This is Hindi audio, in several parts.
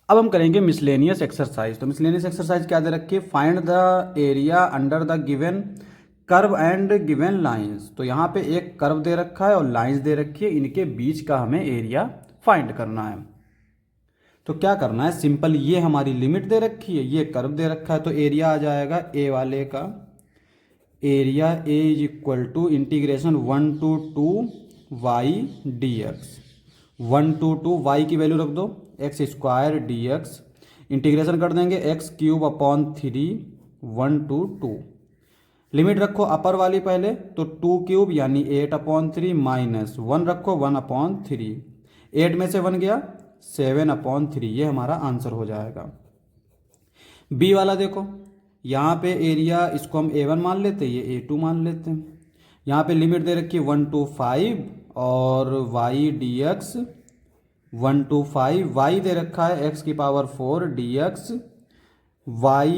अब हम करेंगे मिसलेनियस एक्सरसाइज। तो मिसलेनियस एक्सरसाइज क्या दे रखी है, find the area under the given curve and given lines. तो यहाँ पे एक कर्व दे रखा है और लाइंस दे रखी है, इनके बीच का हमें एरिया फाइंड करना है। तो क्या करना है, सिंपल, ये हमारी लिमिट दे रखी है, ये कर्व दे रखा है, तो एरिया आ जाएगा ए वाले का area A is equal to integration 1 to 2 y dx। 1 to 2 y की वैल्यू रख दो, x square d x, integration कर देंगे x³ अपॉन 3 1 to 2। लिमिट रखो अपर वाली पहले, तो 2³ यानी 8/3 माइनस 1 रखो 1/3, 8 में से 1 गया 7/3, ये हमारा आंसर हो जाएगा। बी वाला देखो, यहाँ पे एरिया इसको हम A1 मान लेते हैं, ये A2 मान लेते हैं। यहाँ पे लिमिट दे रखी है 1 to 5 और y dx 1 to 5, y दे रखा है x⁴ dx, y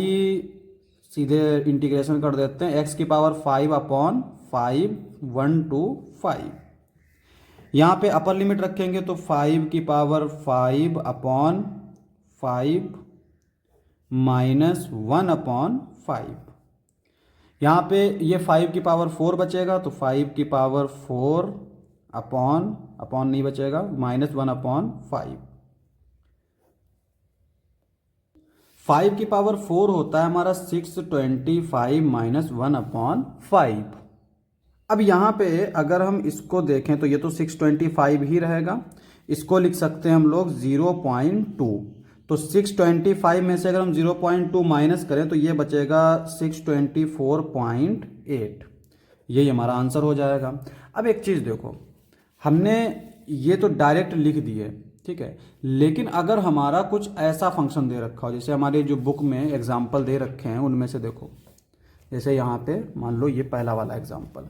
सीधे इंटीग्रेशन कर देते हैं x⁵5/5 1 to 5। यहाँ पे अपर लिमिट रखेंगे तो 5⁵5/5 माइनस 1/5। यहाँ पे ये 5⁴ बचेगा, तो 5⁴ अपॉन नहीं बचेगा, माइनस 1/5। 5⁴ होता है हमारा 625 माइनस 1/5। अब यहाँ पे अगर हम इसको देखें तो ये तो 625 ही रहेगा, इसको लिख सकते हैं हम लोग 0.2। तो 625 में से अगर हम 0.2 माइनस करें तो ये बचेगा 624.8, यही हमारा आंसर हो जाएगा। अब एक चीज़ देखो, हमने ये तो डायरेक्ट लिख दिए, ठीक है, लेकिन अगर हमारा कुछ ऐसा फंक्शन दे रखा हो, जैसे हमारे जो बुक में एग्जाम्पल दे रखे हैं उनमें से देखो, जैसे यहाँ पे मान लो ये पहला वाला एग्जाम्पल,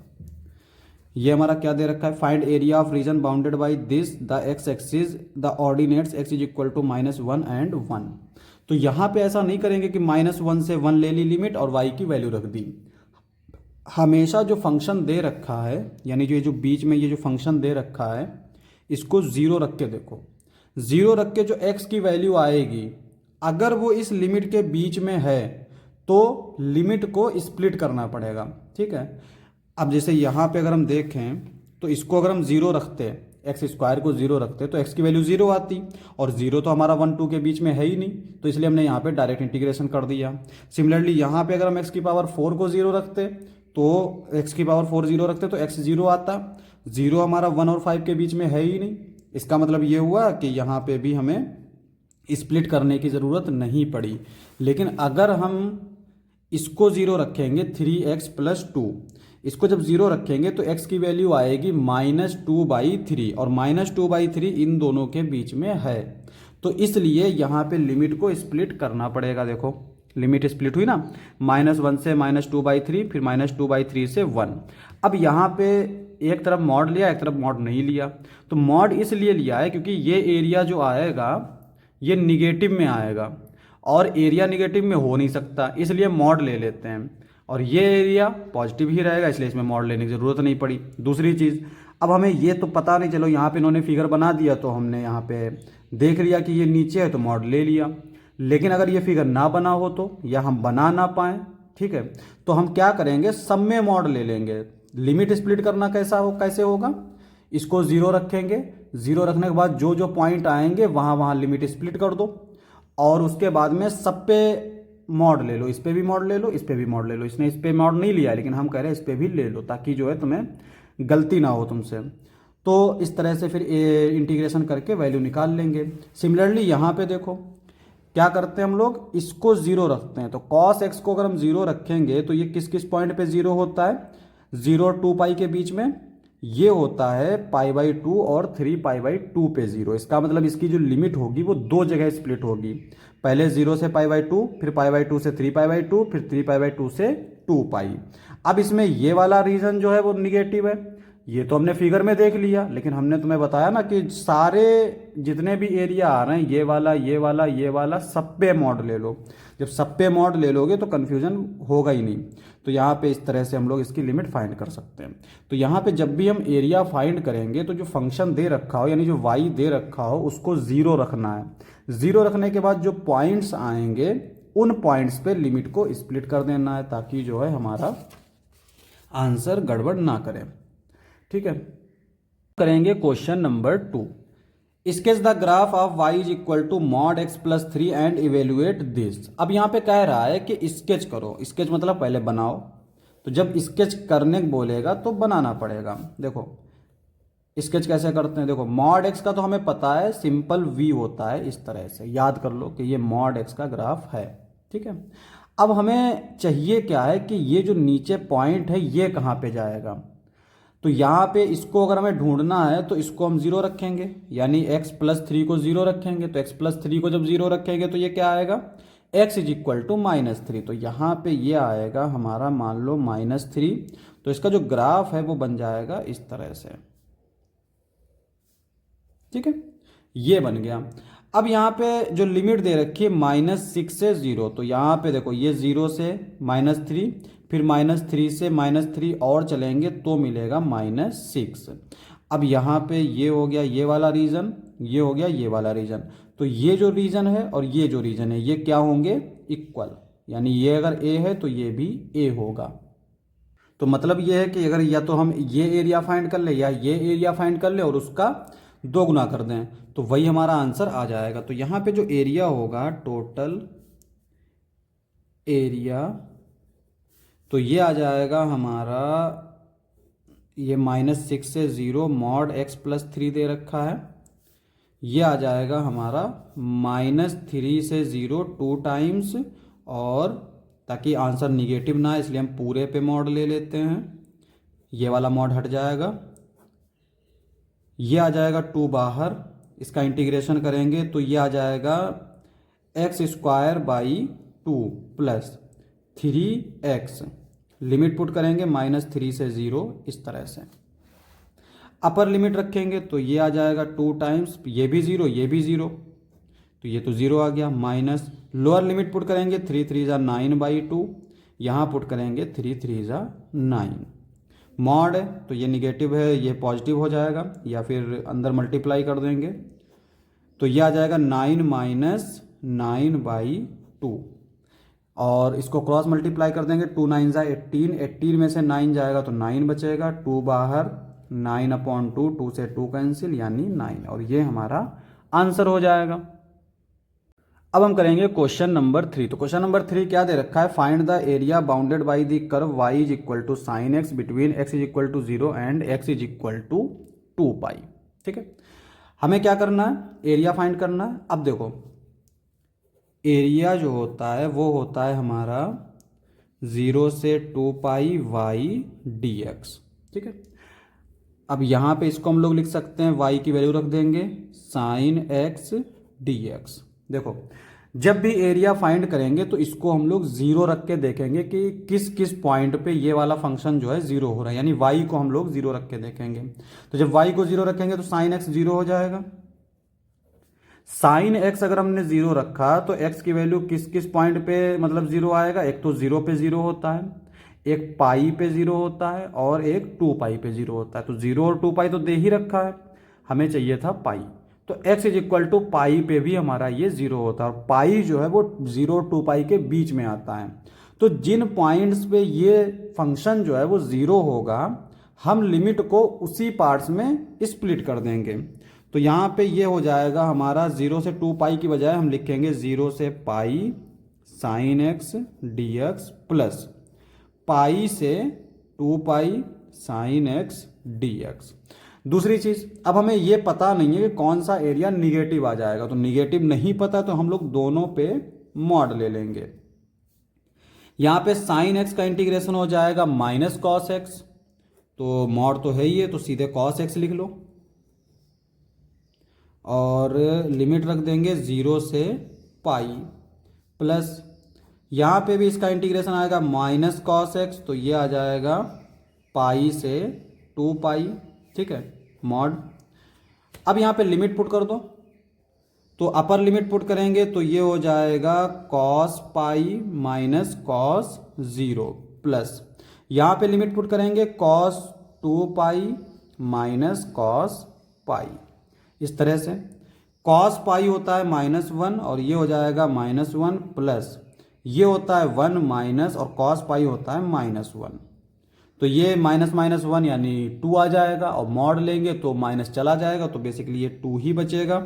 ये हमारा क्या दे रखा है, find area of region bounded by this the x axis the ordinates x is equal to -1 and 1। तो यहाँ पे ऐसा नहीं करेंगे कि -1 से 1 ले ली लिमिट और y की वैल्यू रख दी। हमेशा जो फंक्शन दे रखा है, यानी जो बीच में ये जो फंक्शन दे रखा है, इसको 0 रख के देखो, 0 रख के जो x की वैल्यू आएगी, अगर वो इस लिमिट के बीच में है तो लिमिट को स्प्लिट करना पड़ेगा, ठीक है। अब जैसे यहाँ पे अगर हम देखें तो इसको अगर हम 0 रखते, x² को 0 रखते तो x की वैल्यू 0 आती, और 0 तो हमारा 1 2 के बीच में है ही नहीं, तो इसलिए हमने यहाँ पे डायरेक्ट इंटीग्रेशन कर दिया। सिमिलरली यहाँ पे अगर हम x⁴ को 0 रखते तो x⁴ 0 रखते तो x 0 आता, 0 हमारा 1 और 5 के बीच में है ही नहीं। इसका मतलब ये हुआ कि यहाँ पे भी हमें स्प्लिट करने की ज़रूरत नहीं पड़ी। लेकिन अगर हम इसको 0 रखेंगे 3x + 2, इसको जब 0 रखेंगे तो x की वैल्यू आएगी -2/3, और -2/3 इन दोनों के बीच में है, तो इसलिए यहाँ पे लिमिट को स्प्लिट करना पड़ेगा। देखो लिमिट स्प्लिट हुई ना, -1 से -2/3, फिर -2/3 से 1। अब यहाँ पे एक तरफ मॉड लिया, एक तरफ मॉड नहीं लिया। तो मॉड इसलिए लिया है क्योंकि ये एरिया जो आएगा ये निगेटिव में आएगा, और एरिया निगेटिव में हो नहीं सकता, इसलिए मॉड ले लेते हैं, और ये एरिया पॉजिटिव ही रहेगा, इसलिए इसमें मॉड लेने की ज़रूरत नहीं पड़ी। दूसरी चीज़, अब हमें ये तो पता नहीं, चलो यहाँ पे इन्होंने फिगर बना दिया तो हमने यहाँ पे देख लिया कि ये नीचे है तो मॉड ले लिया। लेकिन अगर ये फिगर ना बना हो तो, या हम बना ना पाएँ, ठीक है, तो हम क्या करेंगे, सब में मॉड ले लेंगे। लिमिट स्प्लिट करना कैसे होगा, इसको 0 रखेंगे, 0 रखने के बाद जो जो पॉइंट आएंगे वहाँ लिमिट स्प्लिट कर दो, और उसके बाद में सब पे मॉड ले लो, इस पे भी मॉड ले लो, इस पे भी मॉड ले लो। इसने इस पे मॉड नहीं लिया, लेकिन हम कह रहे हैं इस पे भी ले लो, ताकि जो है तुम्हें गलती ना हो तुमसे। तो इस तरह से फिर इंटीग्रेशन करके वैल्यू निकाल लेंगे। सिमिलरली यहाँ पे देखो क्या करते हैं हम लोग, इसको 0 रखते हैं, तो cos x को अगर हम 0 रखेंगे तो ये किस किस पॉइंट पे 0 होता है, 0 2 पाई के बीच में ये होता है π/2 और 3π/2 पे 0। इसका मतलब इसकी जो लिमिट होगी वो दो जगह स्प्लिट होगी, पहले 0 से π/2, फिर π/2 से 3π/2, फिर 3π/2 से 2 पाई। अब इसमें ये वाला रीजन जो है वो निगेटिव है, ये तो हमने फिगर में देख लिया, लेकिन हमने तुम्हें बताया ना कि सारे जितने भी एरिया आ रहे हैं, ये वाला ये वाला ये वाला, सब पे मॉड ले लो। जब सब पे मॉड ले लोगे तो कन्फ्यूजन होगा ही नहीं। तो यहाँ पे इस तरह से हम लोग इसकी लिमिट फाइंड कर सकते हैं। तो यहाँ पे जब भी हम एरिया फाइंड करेंगे तो जो फंक्शन दे रखा हो, यानी जो वाई दे रखा हो, उसको ज़ीरो रखना है। ज़ीरो रखने के बाद जो पॉइंट्स आएंगे उन पॉइंट्स पे लिमिट को स्प्लिट कर देना है, ताकि जो है हमारा आंसर गड़बड़ ना करें। ठीक है, करेंगे question number 2। Sketch the graph of y is equal to mod x plus 3 and evaluate this. अब यहाँ पे कह रहा है कि स्केच करो। स्केच मतलब पहले बनाओ, तो जब स्केच करने बोलेगा तो बनाना पड़ेगा। देखो स्केच कैसे करते हैं। देखो मॉड x का तो हमें पता है, सिंपल v होता है, इस तरह से याद कर लो कि ये मॉड x का ग्राफ है। ठीक है, अब हमें चाहिए क्या है कि ये जो नीचे पॉइंट है ये कहाँ पे जाएगा। तो यहाँ पे इसको अगर हमें ढूंढना है तो इसको हम जीरो रखेंगे, यानी x प्लस 3 को जीरो रखेंगे। तो x प्लस 3 को जब जीरो रखेंगे तो ये क्या आएगा, x इज इक्वल टू -3। तो यहाँ पे ये आएगा हमारा, मान लो -3। तो इसका जो ग्राफ है वो बन जाएगा इस तरह से। ठीक है, ये बन गया। अब यहाँ पे जो लिमिट दे रखी है -6 से 0, तो यहाँ पे देखो ये 0 से -3, फिर -3 से -3 और चलेंगे तो मिलेगा -6। अब यहाँ पे ये हो गया ये वाला रीजन, ये हो गया ये वाला रीजन। तो ये जो रीजन है और ये जो रीजन है ये क्या होंगे, इक्वल। यानी ये अगर a है तो ये भी a होगा। तो मतलब ये है कि अगर या तो हम ये एरिया फाइंड कर ले या ये एरिया फाइंड कर ले और उसका 2 गुना कर दें, तो वही हमारा आंसर आ जाएगा। तो यहाँ पे जो एरिया होगा, टोटल एरिया, तो ये आ जाएगा हमारा, ये -6 से 0 मॉड x प्लस 3 दे रखा है। ये आ जाएगा हमारा -3 से 0 2 टाइम्स, और ताकि आंसर निगेटिव ना है इसलिए हम पूरे पे मॉड ले लेते हैं। ये वाला मॉड हट जाएगा, ये आ जाएगा 2 बाहर, इसका इंटीग्रेशन करेंगे तो ये आ जाएगा x²/2 plus 3x, limit put करेंगे -3 से 0 इस तरह से। अपर लिमिट रखेंगे तो ये आ जाएगा 2 टाइम्स, ये भी 0 ये भी 0, तो ये तो 0 आ गया, माइनस लोअर लिमिट पुट करेंगे 3 3 ज़ा 9/2, यहाँ पुट करेंगे 3 3 ज़ा 9। मॉड है तो ये निगेटिव है, ये पॉजिटिव हो जाएगा, या फिर अंदर मल्टीप्लाई कर देंगे तो ये आ जाएगा 9 - 9/2, और इसको क्रॉस मल्टीप्लाई कर देंगे 2 9 ज़ा 18, 18 में से 9 जाएगा तो 9 बचेगा, 2 बाहर, 9/2, 2 से 2 कैंसिल यानी 9, और ये हमारा आंसर हो जाएगा। अब हम करेंगे क्वेश्चन नंबर 3। तो क्वेश्चन नंबर 3 क्या दे रखा है, find the area bounded by the curve y is equal to sin x between x is equal to 0 and x is equal to 2π। ठीक है, हमें क्या करना है, एरिया फाइंड करना है। अब देखो एरिया जो होता है वो होता है हमारा 0 से 2π y dx। ठीक है, अब यहाँ पे इसको हम लोग लिख सकते हैं, y की वैल्यू रख देंगे sin x dx। देखो जब भी एरिया फाइंड करेंगे तो इसको हम लोग 0 रख के देखेंगे कि किस किस पॉइंट पे ये वाला फंक्शन जो है 0 हो रहा है, यानी y को हम लोग 0 रख के देखेंगे। तो जब y को 0 रखेंगे तो sin x 0 हो जाएगा। sin x अगर हमने 0 रखा तो x की वैल्यू किस किस पॉइंट पे मतलब 0 आएगा, एक तो 0 पे 0 होता है, एक पाई पे 0 होता है, और एक 2π पे 0 होता है। तो 0 और 2π तो दे ही रखा है, हमें चाहिए था पाई, तो x इज इक्वल टू पाई पे भी हमारा ये 0 होता है, और पाई जो है वो 0 और 2π के बीच में आता है। तो जिन पॉइंट्स पे ये फंक्शन जो है वो 0 होगा, हम लिमिट को उसी पार्ट्स में स्प्लिट कर देंगे। तो यहाँ पे ये हो जाएगा हमारा 0 से 2π की बजाय हम लिखेंगे 0 से पाई sin x dx plus pi से 2π sin x dx। दूसरी चीज, अब हमें ये पता नहीं है कि कौन सा एरिया निगेटिव आ जाएगा, तो निगेटिव नहीं पता तो हम लोग दोनों पे मॉड ले लेंगे। यहाँ पे sin x का इंटीग्रेशन हो जाएगा -cos x, तो मॉड तो है ही है तो सीधे cos x लिख लो, और लिमिट रख देंगे 0 से पाई, प्लस यहाँ पे भी इसका इंटीग्रेशन आएगा -cos x, तो ये आ जाएगा पाई से 2 पाई, ठीक है, मॉड। अब यहाँ पे लिमिट पुट कर दो, तो अपर लिमिट पुट करेंगे तो ये हो जाएगा cos pi minus cos 0 plus, यहाँ पे लिमिट पुट करेंगे cos 2 pi minus cos pi. इस तरह से कॉस पाई होता है -1 और ये हो जाएगा -1 प्लस ये होता है 1 माइनस और कॉस पाई होता है -1, तो ये -1 यानी 2 आ जाएगा और मॉड लेंगे तो माइनस चला जाएगा, तो बेसिकली ये 2 ही बचेगा।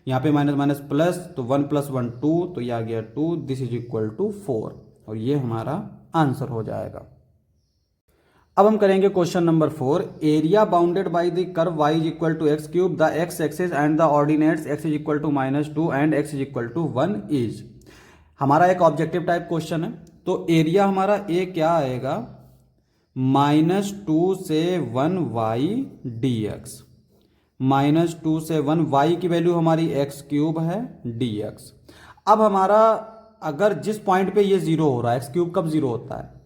यहाँ पे माइनस माइनस प्लस, तो 1 + 1 2, तो ये आ गया 2, दिस इज इक्वल टू 4 और ये हमारा आंसर हो जाएगा। अब हम करेंगे question number 4। Area bounded by the curve y is equal to x cube, the x axis and the ordinates x is equal to -2 and x is equal to 1 is. हमारा एक ऑब्जेक्टिव टाइप क्वेश्चन है, तो एरिया हमारा ए क्या आएगा, -2 से 1 y dx, -2 से 1 y की वैल्यू हमारी x क्यूब है dx। अब हमारा अगर जिस पॉइंट पे ये 0 हो रहा है, एक्स क्यूब कब 0 होता है,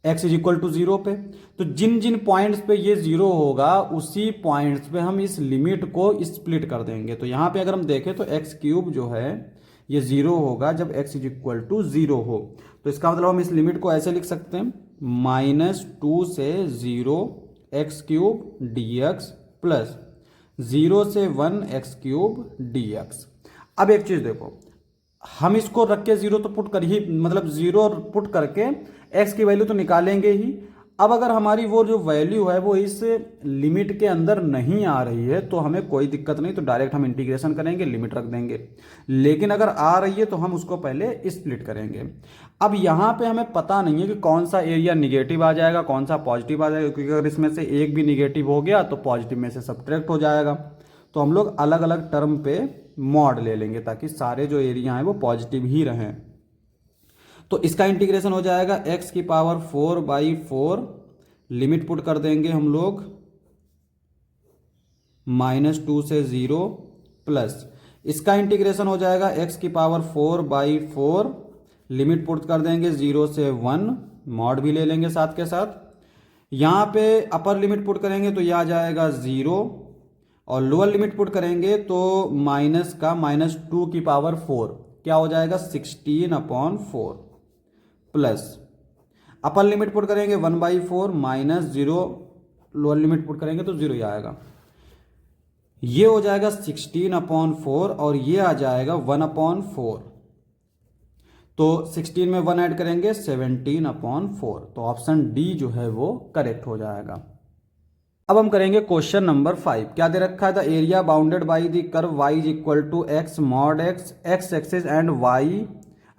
x इज इक्वल टू 0 पे, तो जिन जिन पॉइंट्स पे ये 0 होगा उसी पॉइंट्स पे हम इस लिमिट को स्प्लिट कर देंगे। तो यहाँ पे अगर हम देखें तो x क्यूब जो है ये 0 होगा जब x इज इक्वल टू 0 हो, तो इसका मतलब हम इस लिमिट को ऐसे लिख सकते हैं -2 से 0 एक्स क्यूब dx प्लस 0 से 1 एक्स क्यूब dx। अब एक चीज देखो, हम इसको रख के 0 तो पुट कर ही, मतलब 0 पुट करके x की वैल्यू तो निकालेंगे ही। अब अगर हमारी वो जो वैल्यू है वो इस लिमिट के अंदर नहीं आ रही है तो हमें कोई दिक्कत नहीं, तो डायरेक्ट हम इंटीग्रेशन करेंगे, लिमिट रख देंगे। लेकिन अगर आ रही है तो हम उसको पहले स्प्लिट करेंगे। अब यहाँ पे हमें पता नहीं है कि कौन सा एरिया निगेटिव आ जाएगा, कौन सा पॉजिटिव आ जाएगा, क्योंकि अगर इसमें से एक भी निगेटिव हो गया तो पॉजिटिव में से सब्ट्रैक्ट हो जाएगा। तो हम लोग अलग अलग टर्म पे मॉड ले लेंगे ताकि सारे जो एरिया हैं वो पॉजिटिव ही रहें। तो इसका इंटीग्रेशन हो जाएगा x की पावर 4/4, लिमिट पुट कर देंगे हम लोग -2 से 0 प्लस, इसका इंटीग्रेशन हो जाएगा x की पावर 4/4, लिमिट पुट कर देंगे 0 से 1, मॉड भी ले लेंगे साथ के साथ। यहाँ पे अपर लिमिट पुट करेंगे तो यह आ जाएगा 0 और लोअर लिमिट पुट करेंगे तो माइनस का -2 की पावर 4 क्या हो जाएगा 16/4 प्लस अपर लिमिट पुट करेंगे 1/4 -0, लोअर लिमिट पुट करेंगे तो 0 ही आएगा। ये हो जाएगा 16/4 और ये आ जाएगा 1/4, तो 16 में 1 ऐड करेंगे 17/4, तो ऑप्शन डी जो है वो करेक्ट हो जाएगा। अब हम करेंगे क्वेश्चन नंबर 5। क्या दे रखा है, the area bounded by the curve y is equal to x mod x, x axis and y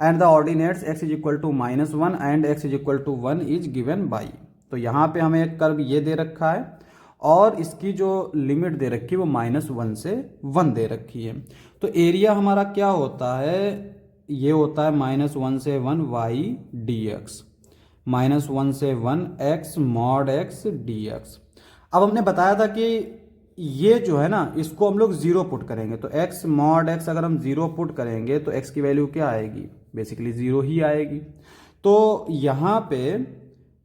and the ordinates x is equal to -1 and x is equal to 1 is given by. तो यहाँ पे हमें एक कर्व ये दे रखा है और इसकी जो लिमिट दे रखी है वो -1 से 1 दे रखी है। तो एरिया हमारा क्या होता है, ये होता है -1 से 1 y dx, -1 से 1 x mod x dx। अब हमने बताया था कि ये जो है ना इसको हम लोग 0 पुट करेंगे, तो x mod x अगर हम 0 पुट करेंगे तो x की वैल्यू क्या आएगी, बेसिकली 0 ही आएगी। तो यहाँ पे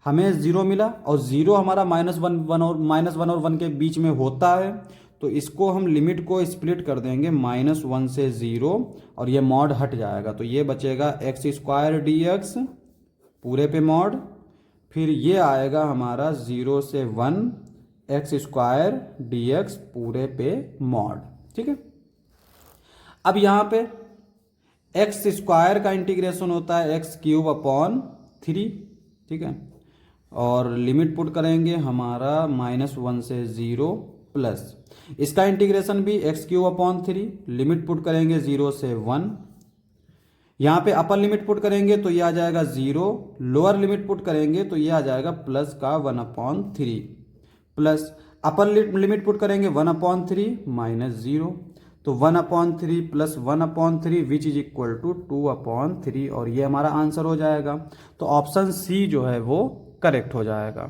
हमें 0 मिला और 0 हमारा -1 और 1 के बीच में होता है, तो इसको हम लिमिट को स्प्लिट कर देंगे -1 से 0 और ये मॉड हट जाएगा, तो ये बचेगा x² dx पूरे पे मॉड, फिर ये आएगा हमारा 0 से 1 x² dx पूरे पे मॉड। ठीक है, अब यहाँ पे x² का इंटीग्रेशन होता है x³ 3, ठीक है, और लिमिट पुट करेंगे हमारा -1 से 0 प्लस इसका इंटीग्रेशन भी x³ 3, लिमिट पुट करेंगे 0 से 1। यहाँ पे अपर लिमिट पुट करेंगे तो ये आ जाएगा 0, लोअर लिमिट पुट करेंगे तो ये आ जाएगा प्लस का 1/3 प्लस अपर लिमिट पुट करेंगे 1/3 -0, तो 1/3 plus 1/3 which is equal to 2/3 और ये हमारा आंसर हो जाएगा। तो ऑप्शन सी जो है वो करेक्ट हो जाएगा।